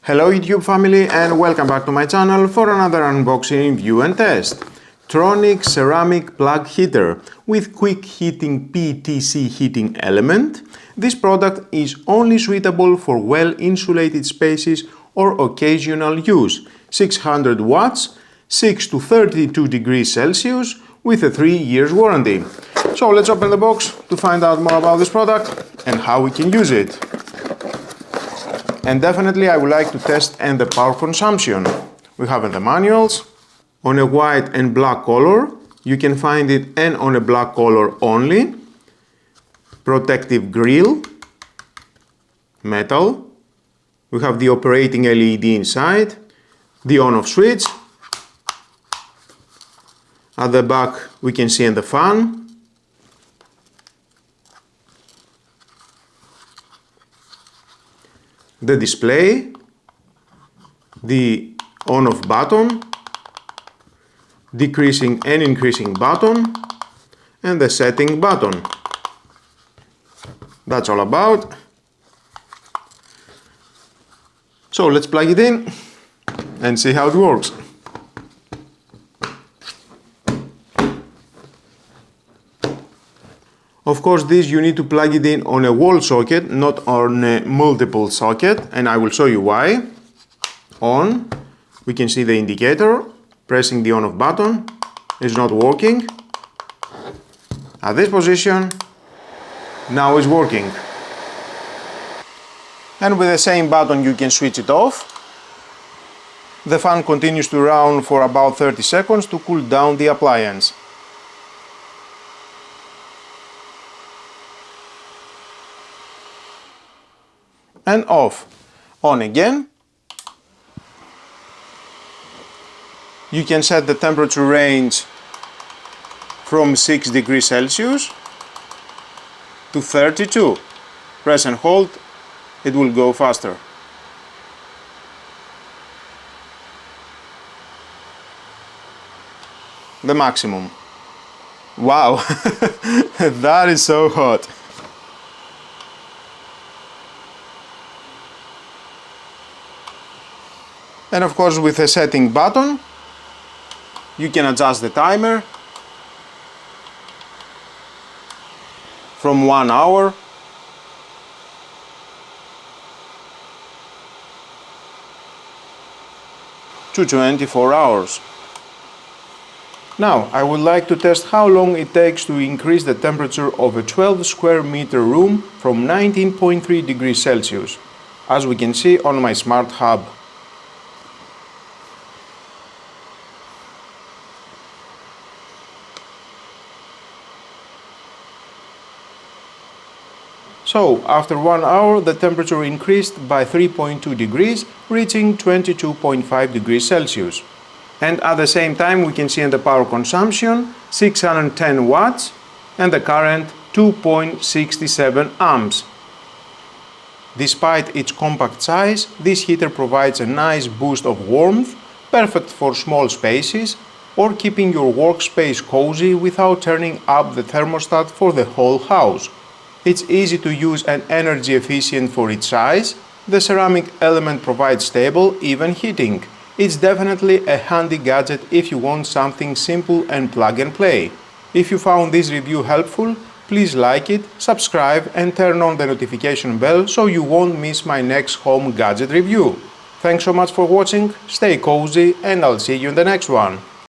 Hello YouTube family and welcome back to my channel for another unboxing, review and test. Tronic ceramic plug heater with quick heating PTC heating element. This product is only suitable for well insulated spaces or occasional use. 600 watts, 6 to 32 degrees Celsius with a 3 years warranty. So let's open the box to find out more about this product and how we can use it. And definitely I would like to test and the power consumption. We have the manuals on a white and black color. You can find it and on a black color only. Protective grill, metal. We have the operating LED inside, the on-off switch. At the back we can see the fan. The display, the on-off button, decreasing and increasing button, and the setting button. That's all about. So let's plug it in and see how it works. Of course, this you need to plug it in on a wall socket, not on a multiple socket, and I will show you why. On, we can see the indicator, pressing the on-off button, is not working. At this position, now it's working. And with the same button you can switch it off. The fan continues to run for about 30 seconds to cool down the appliance. And off. On again. You can set the temperature range from 6 degrees Celsius to 32. Press and hold, it will go faster. The maximum. Wow, that is so hot. And of course with a setting button you can adjust the timer from 1 hour to 24 hours. Now I would like to test how long it takes to increase the temperature of a 12 square meter room from 19.3 degrees Celsius, as we can see on my smart hub. So, after 1 hour, the temperature increased by 3.2 degrees, reaching 22.5 degrees Celsius. And at the same time, we can see in the power consumption, 610 watts, and the current 2.67 amps. Despite its compact size, this heater provides a nice boost of warmth, perfect for small spaces, or keeping your workspace cozy without turning up the thermostat for the whole house. It's easy to use and energy efficient for its size. The ceramic element provides stable, even heating. It's definitely a handy gadget if you want something simple and plug and play. If you found this review helpful, please like it, subscribe and turn on the notification bell so you won't miss my next home gadget review. Thanks so much for watching, stay cozy and I'll see you in the next one.